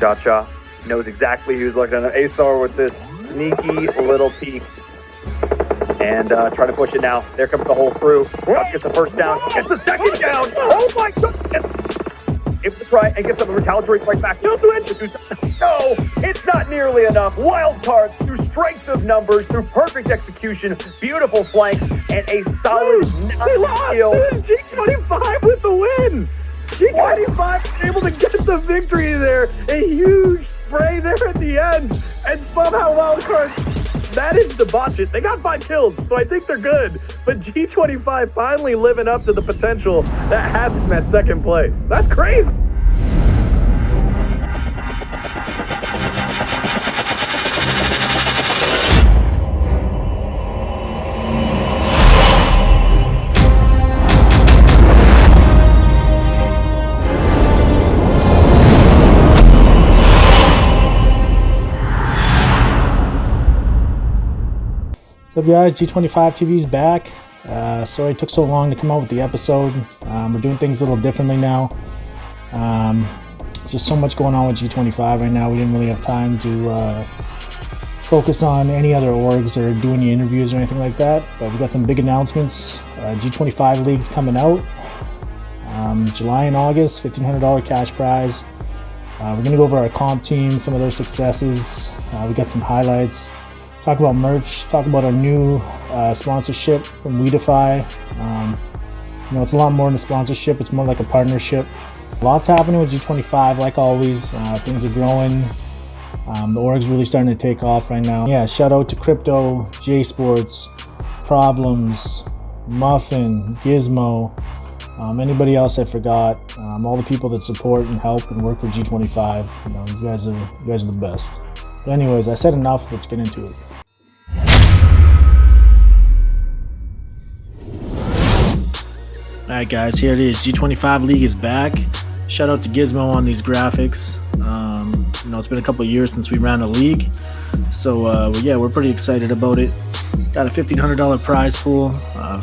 Cha-Cha knows exactly who's looking at him. Asar with this sneaky little peek. And trying to push it now. There comes the whole crew. Rush gets the first down. Gets the second down. Oh my goodness! Able to try and get some retaliatory right back. No, it's not nearly enough. Wild cards through strength of numbers, through perfect execution, beautiful flanks, and a solid skill. G25 with the win. G25 able to get the victory there. A huge spray there at the end, and somehow wild cards. That is the botch it. They got 5 kills, so I think they're good. But G25 finally living up to the potential that had them at second place. That's crazy. What's up guys, G25 TV's back. Sorry it took so long to come out with the episode. We're doing things a little differently now. Just so much going on with G25 right now. We didn't really have time to focus on any other orgs or do any interviews or anything like that. But we got some big announcements. G25 League's coming out. July and August, $1,500 cash prize. We're going to go over our comp team, some of their successes. We got some highlights. Talk about merch, talk about our new sponsorship from WEDEFI. It's a lot more than a sponsorship, it's more like a partnership. Lots happening with G25, like always. Things are growing. The org's really starting to take off right now. Yeah, shout out to Crypto, J Sports, Problems, Muffin, GIZMO, anybody else I forgot. All the people that support and help and work for G25. You guys are the best. But anyways, I said enough, let's get into it. Alright guys, here it is. G25 League is back. Shout out to GIZMO on these graphics. It's been a couple of years since we ran a league. So yeah, we're pretty excited about it. Got a $1,500 prize pool.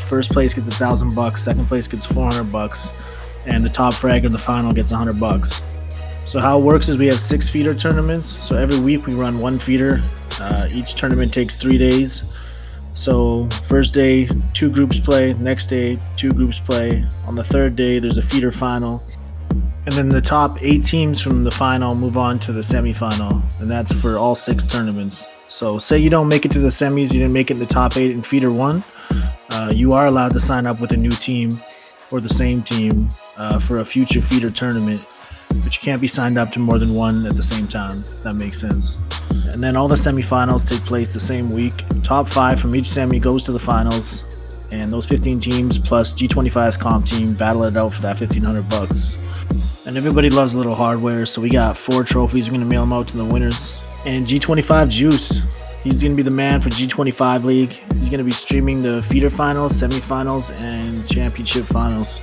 First place gets $1,000, second place gets $400, and the top frag of the final gets $100. So how it works is we have 6 feeder tournaments. So every week we run 1 feeder. Each tournament takes 3 days. So first day, 2 groups play. Next day, 2 groups play. On the third day, there's a feeder final. And then the top 8 teams from the final move on to the semifinal. And that's for all 6 tournaments. So say you don't make it to the semis, you didn't make it in the top 8 in feeder 1. You are allowed to sign up with a new team or the same team for a future feeder tournament. But you can't be signed up to more than 1 at the same time, if that makes sense. And then all the semifinals take place the same week. Top 5 from each semi goes to the finals, and those 15 teams plus G25's comp team battle it out for that $1,500. And everybody loves a little hardware, so we got 4 trophies. We're going to mail them out to the winners. And G25 Juice, he's going to be the man for G25 League. He's going to be streaming the feeder finals, semifinals, and championship finals.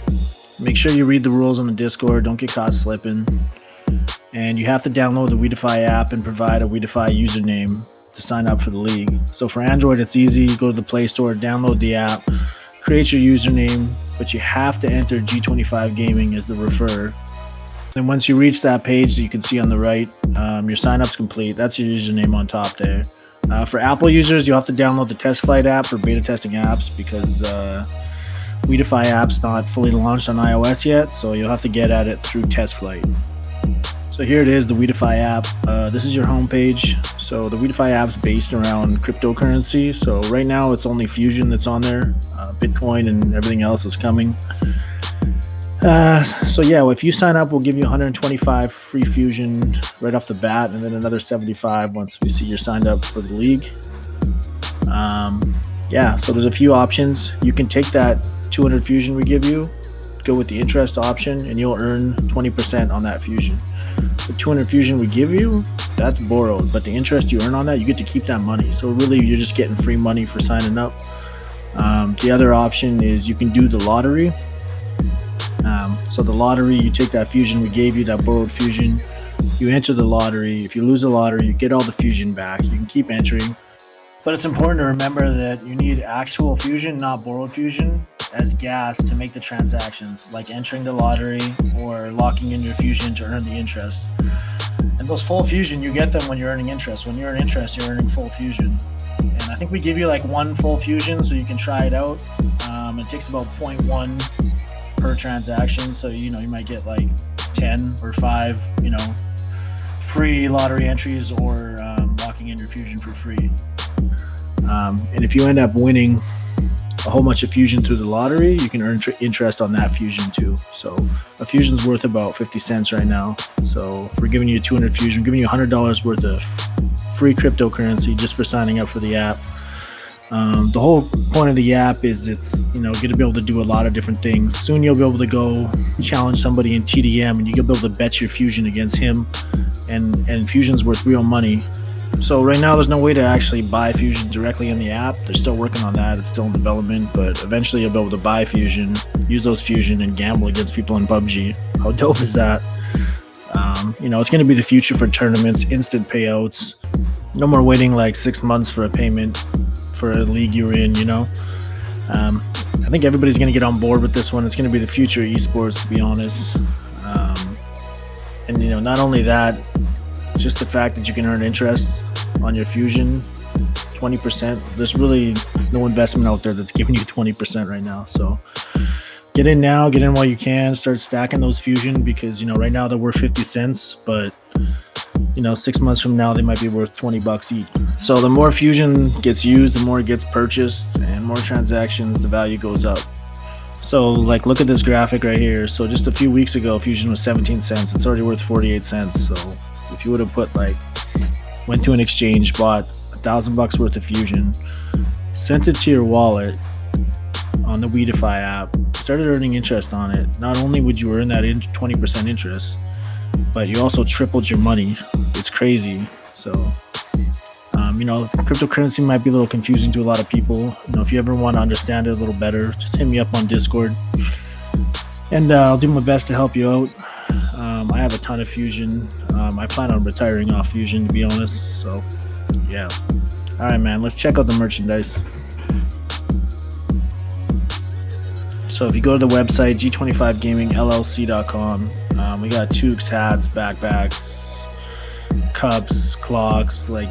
Make sure you read the rules on the Discord, don't get caught slipping. And you have to download the WEDEFI app and provide a WEDEFI username to sign up for the league. So for Android, it's easy. Go to the Play Store, download the app, create your username, but you have to enter G25 Gaming as the referrer. And once you reach that page that you can see on the right, your sign up's complete. That's your username on top there. For Apple users, you have to download the Test Flight app for beta testing apps because WEDEFI app's not fully launched on iOS yet, so you'll have to get at it through Test Flight. So here it is, the WEDEFI app. This is your homepage. So the WEDEFI app's based around cryptocurrency. So right now it's only Fusion that's on there. Bitcoin and everything else is coming. So yeah, if you sign up, we'll give you 125 free Fusion right off the bat, and then another 75 once we see you're signed up for the league. Yeah, so there's a few options. You can take that 200 Fusion we give you, go with the interest option, and you'll earn 20% on that Fusion. The 200 Fusion we give you, that's borrowed, but the interest you earn on that, you get to keep that money. So really, you're just getting free money for signing up. The other option is you can do the lottery. So the lottery, you take that Fusion we gave you, that borrowed Fusion, you enter the lottery. If you lose the lottery, you get all the Fusion back. You can keep entering. But it's important to remember that you need actual Fusion, not borrowed Fusion, as gas to make the transactions, like entering the lottery or locking in your Fusion to earn the interest. And And those full fusion, you get them when you're earning interest. When you earn interest, you're earning full fusion. And I think we give you like 1 full fusion so you can try it out. It takes about 0.1 per transaction. So, you might get like 10 or 5, free lottery entries or locking in your fusion for free. And if you end up winning a whole bunch of fusion through the lottery, you can earn interest on that fusion too. So a fusion's worth about 50 cents right now. So if we're giving you 200 fusion, we're giving you $100 worth of free cryptocurrency just for signing up for the app. The whole point of the app is it's going to be able to do a lot of different things. Soon you'll be able to go challenge somebody in TDM and you'll be able to bet your fusion against him, and fusion's worth real money. So right now there's no way to actually buy fusion directly in the app. They're still working on that. It's still in development, but eventually you'll be able to buy fusion, use those fusion, and gamble against people in PUBG. How dope is that? It's going to be the future for tournaments, instant payouts. No more waiting like 6 months for a payment for a league you're in, I think everybody's going to get on board with this one. It's going to be the future of esports, to be honest. And not only that, just the fact that you can earn interest on your fusion, 20%. There's really no investment out there that's giving you 20% right now. So get in now, get in while you can, start stacking those fusion, because right now they're worth 50 cents, but 6 months from now they might be worth $20 each. So the more fusion gets used, the more it gets purchased, and more transactions, the value goes up. So like, look at this graphic right here. So just a few weeks ago, fusion was 17 cents. It's already worth 48 cents. So if you would have went to an exchange, bought $1,000 worth of fusion, sent it to your wallet on the WEDEFI app, started earning interest on it, not only would you earn that 20% interest, but you also tripled your money. It's crazy. So, cryptocurrency might be a little confusing to a lot of people. If you ever want to understand it a little better, just hit me up on Discord, and I'll do my best to help you out. I have a ton of fusion. I plan on retiring off fusion, to be honest. So, yeah. All right, man. Let's check out the merchandise. So if you go to the website, G25GamingLLC.com, we got toques, hats, backpacks, cups, clocks, like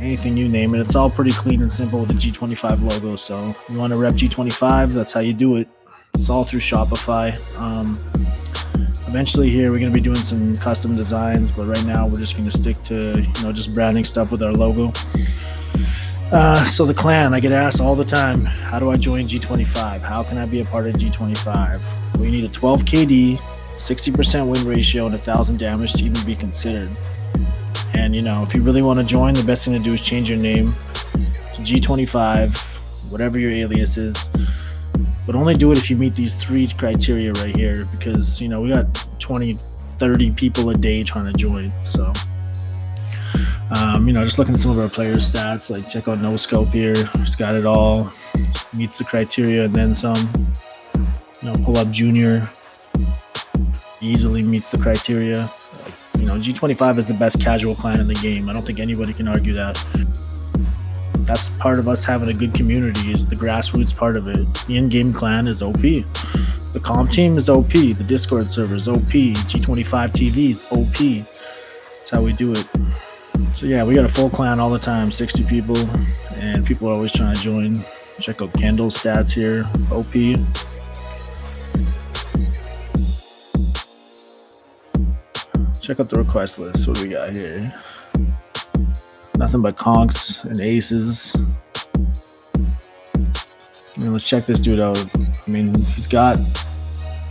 anything you name it. It's all pretty clean and simple with the G25 logo. So you want to rep G25, that's how you do it. It's all through Shopify. Eventually here we're going to be doing some custom designs, but right now we're just going to stick to just branding stuff with our logo. So the clan, I get asked all the time, how do I join G25? How can I be a part of G25? Well, you need a 12 KD, 60% win ratio, and 1,000 damage to even be considered. And if you really want to join, the best thing to do is change your name to G25, whatever your alias is. But only do it if you meet these 3 criteria right here, because we got 20-30 people a day trying to join. So just looking at some of our players' stats, like check out No Scope here. He's got it all, meets the criteria and then some. Pull up Junior, easily meets the criteria. G25 is the best casual clan in the game. I don't think anybody can argue that. That's part of us having a good community, is the grassroots part of it. The in-game clan is OP. The comp team is OP. The Discord server is OP. G25 TV is OP. That's how we do it. So yeah, we got a full clan all the time, 60 people, and people are always trying to join. Check out Kendall's stats here, OP. Check out the request list. What do we got here? Nothing but conks and aces. Let's check this dude out. He's got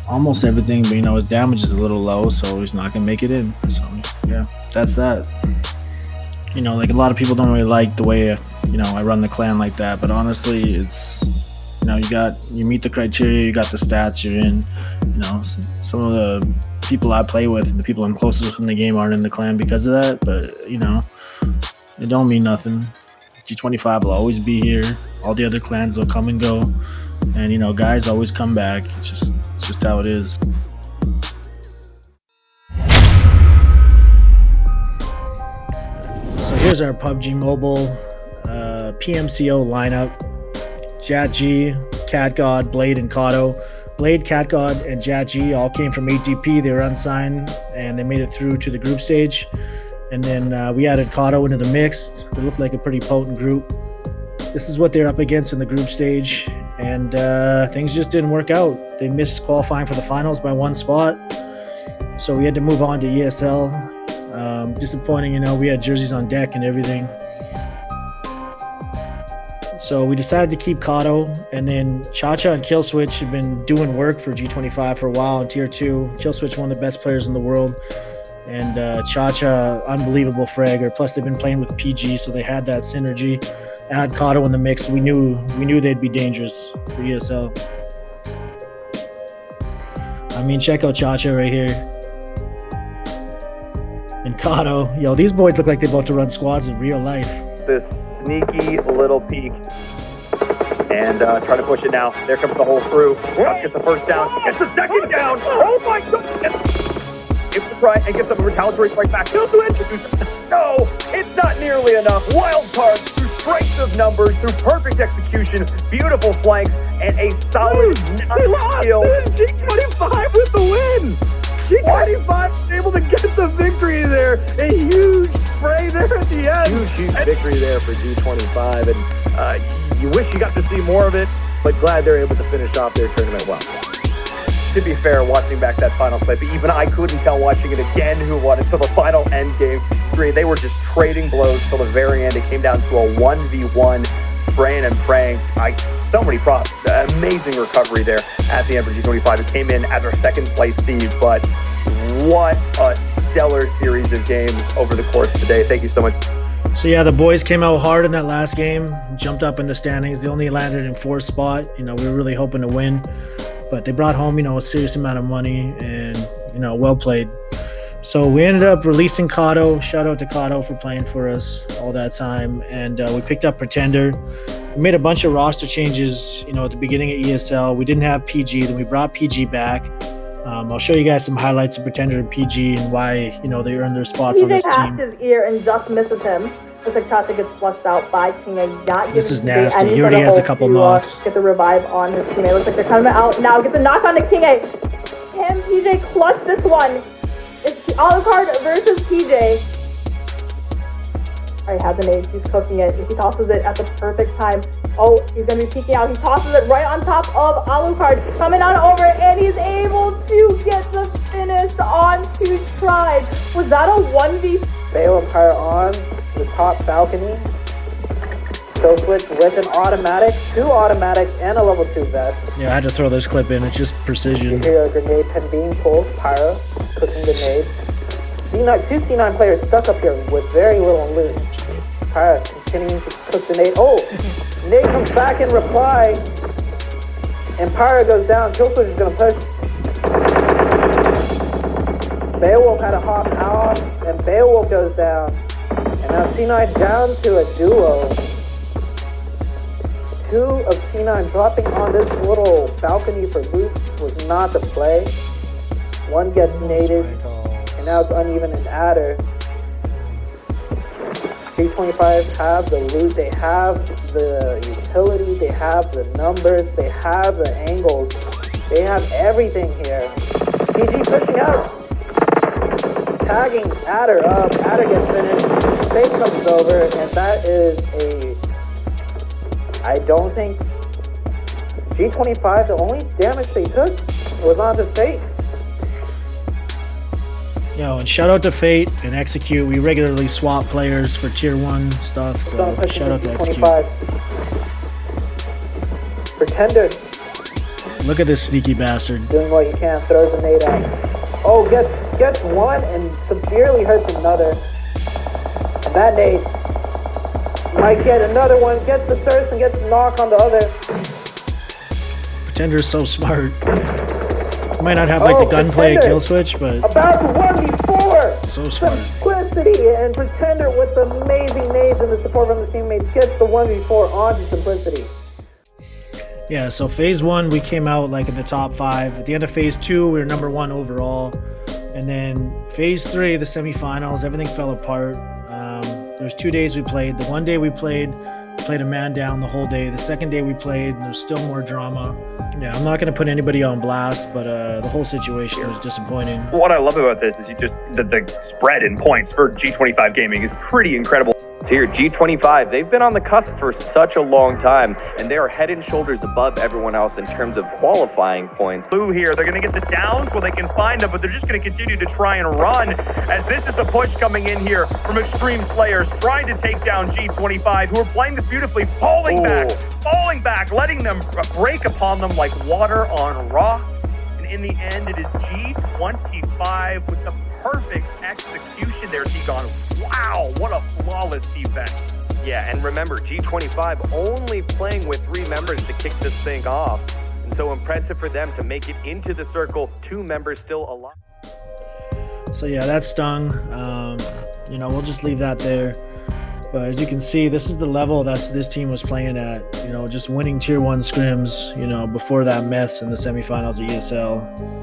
almost everything, but his damage is a little low, so he's not gonna make it in. So yeah, that's that. Like a lot of people don't really like the way I run the clan like that, but honestly, it's you meet the criteria, you got the stats, you're in. Some of the people I play with and the people I'm closest in the game aren't in the clan because of that, but it don't mean nothing. G25 will always be here. All the other clans will come and go, and guys always come back. It's just how it is. So here's our PUBG Mobile PMCO lineup. Jat G, Cat God, Blade, and Kato. Blade, Cat God, and Jat G all came from ATP. They were unsigned, and they made it through to the group stage. And then we added Kato into the mix. It looked like a pretty potent group. This is what they're up against in the group stage. And things just didn't work out. They missed qualifying for the finals by 1 spot. So we had to move on to ESL. Disappointing, we had jerseys on deck and everything. So we decided to keep Kato, and then Chacha and Killswitch have been doing work for G25 for a while in Tier 2. Killswitch, one of the best players in the world, and Chacha, unbelievable fragger. Plus, they've been playing with PG, so they had that synergy. Add Kato in the mix. We knew they'd be dangerous for ESL. I mean, check out Chacha right here. And Kato. Yo, these boys look like they're about to run squads in real life. This sneaky little peek and try to push it now. There comes the whole crew. Gets the first down. Gets the second down. Oh my goodness! Able to try and get some retaliatory strike back. Killswitch! No, it's not nearly enough. Wild card through strength of numbers, through perfect execution, beautiful flanks, and a solid They lost! kill. It is G25 with the win! G25 was able to get the victory there. A huge spray there at the end. Huge victory there for G25, and you wish you got to see more of it, but glad they're able to finish off their tournament well. To be fair, watching back that final clip, even I couldn't tell watching it again who won until the final end game screen. They were just trading blows till the very end. It came down to a 1v1, spraying and praying. So many props. Amazing recovery there at the end for G25. It came in as our second place seed, but what a stellar series of games over the course today. Thank you so much. So yeah, the boys came out hard in that last game, jumped up in the standings. They only landed in 4th spot. We were really hoping to win, but they brought home, a serious amount of money, and, well played. So we ended up releasing Kato. Shout out to Kato for playing for us all that time. And we picked up Pretender. We made a bunch of roster changes, at the beginning of ESL. We didn't have PG, then we brought PG back. I'll show you guys some highlights of Pretender and PG and why, they earned their spots on this PJ team. passed his ear and just misses him. Looks like Chacha gets flushed out by King and not This is giving PJ nasty. any He already sort of has a hope couple to, knocks. Get the revive on his teammate. Looks like they're coming out now. Gets a knock on to King A. Can PJ clutch this one? It's Alucard versus PJ. Alright, has an ace. He's cooking it. He tosses it at the perfect time. Oh, he's going to be peeking out. He tosses it right on top of Alucard. Coming on over, and he's able to get the finish on 2 tries. Was that a 1v? Bale and Pyre on the top balcony. Killswitch with an automatic, 2 automatics, and a level 2 vest. Yeah, I had to throw this clip in. It's just You precision. hear a grenade pin being pulled. Pyre cooking the nade. C9, 2 C9 players stuck up here with very little loot. Pyre continuing to cook the nade. Oh! Nade comes back in reply. And Pyre goes down. Killswitch is going to push. Beowulf had a hop out, and Beowulf goes down. And now C9 down to a duo. 2 of C9 dropping on this little balcony for loot was not the play. 1 gets naded, and now it's uneven and adder. G25 have the loot, they have the utility, they have the numbers, they have the angles, they have everything here. PG pushing out, tagging Adder up, Adder gets finished, Fate comes over, and that is I don't think G25, the only damage they took was onto Fate. And shout out to Fate and Execute. We regularly swap players for Tier 1 stuff, so shout out to Execute. Pretender Look at this sneaky bastard. doing what you can, throws a nade out. Oh, gets one and severely hurts another. And that nade might get another one, gets the thirst and gets the knock on the other. Pretender's so smart. He might not have the gunplay at Killswitch, but About to 1v4! so smart. Simplicity and Pretender with amazing nades and the support from his teammates gets the 1v4 onto Simplicity. Yeah, so phase 1, we came out in the top 5. At the end of phase 2, we were number 1 overall. And then phase 3, the semifinals, everything fell apart. There was 2 days we played. The one day we played, played a man down the whole day. The second day we played, there's still more drama. Yeah, I'm not going to put anybody on blast, but the whole situation was disappointing. What I love about this is the spread in points for G25 Gaming is pretty incredible. Here, G25, they've been on the cusp for such a long time, and they are head and shoulders above everyone else in terms of qualifying points. Blue here, they're going to get the downs where they can find them, but they're just going to continue to try and run, as this is the push coming in here from Extreme Slayers, trying to take down G25, who are playing this beautifully, falling back, letting them break upon them like water on rock. And in the end, it is G25 with the perfect execution there, T-Gon. Wow, what a flawless defense. Yeah, and remember, G25 only playing with 3 members to kick this thing off. And so impressive for them to make it into the circle, 2 members still alive. So yeah, that stung. You know, we'll just leave that there. But as you can see, this is the level that this team was playing at. You know, just winning tier 1 scrims, you know, before that mess in the semifinals of ESL.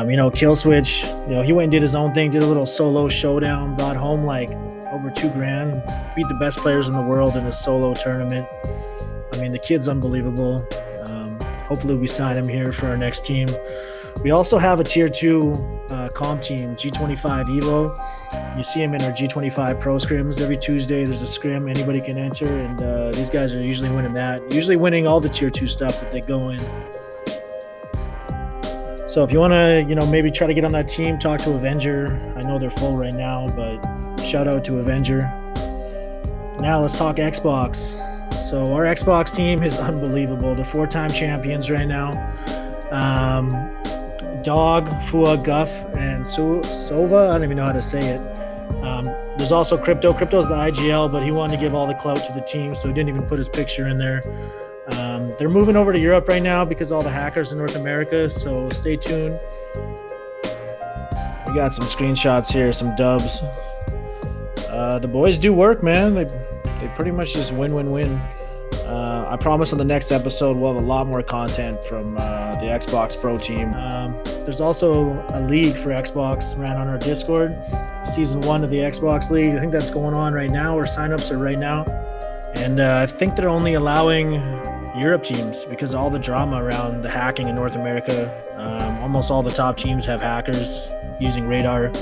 You know, Killswitch, you know, he went and did his own thing, did a little solo showdown, brought home like over $2 grand, beat the best players in the world in a solo tournament. I mean, the kid's unbelievable. Hopefully we sign him here for our next team. We also have a tier 2 comp team, G25 Evo. You see him in our G25 Pro scrims. Every Tuesday there's a scrim anybody can enter, and these guys are usually winning that. Usually winning all the tier 2 stuff that they go in. So if you want to, you know, maybe try to get on that team, talk to Avenger. I know they're full right now, but shout out to Avenger. Now let's talk Xbox. So our Xbox team is unbelievable. They're 4-time champions right now. Dog, Fua, Guff, and Sova. I don't even know how to say it. There's also Crypto. Crypto's the IGL, but he wanted to give all the clout to the team, so he didn't even put his picture in there. They're moving over to Europe right now because all the hackers in North America, so stay tuned. We got some screenshots here, some dubs. The boys do work, man. They pretty much just win. I promise on the next episode we'll have a lot more content from the Xbox Pro team. There's also a league for Xbox ran on our Discord, Season 1 of the Xbox League. I think that's going on right now, or signups are right now. And I think they're only allowing Europe teams because of all the drama around the hacking in North America. Almost all the top teams have hackers using radar.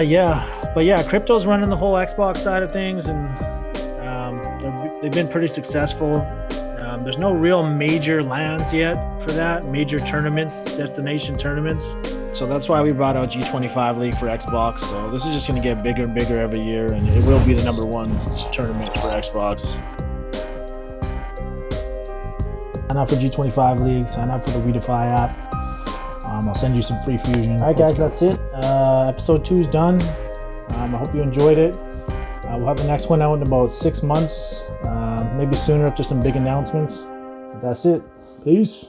Yeah, Crypto's running the whole Xbox side of things, and they've been pretty successful. There's no real major LANs yet for that, major tournaments, destination tournaments. So that's why we brought out G25 League for Xbox. So this is just going to get bigger and bigger every year, and it will be the #1 tournament for Xbox. Sign up for G25 League, sign up for the WEDEFI app. I'll send you some free Fusion. All right, guys, that's it. Episode 2 is done. I hope you enjoyed it. We'll have the next one out in about 6 months, maybe sooner if there's some big announcements. But that's it. Peace.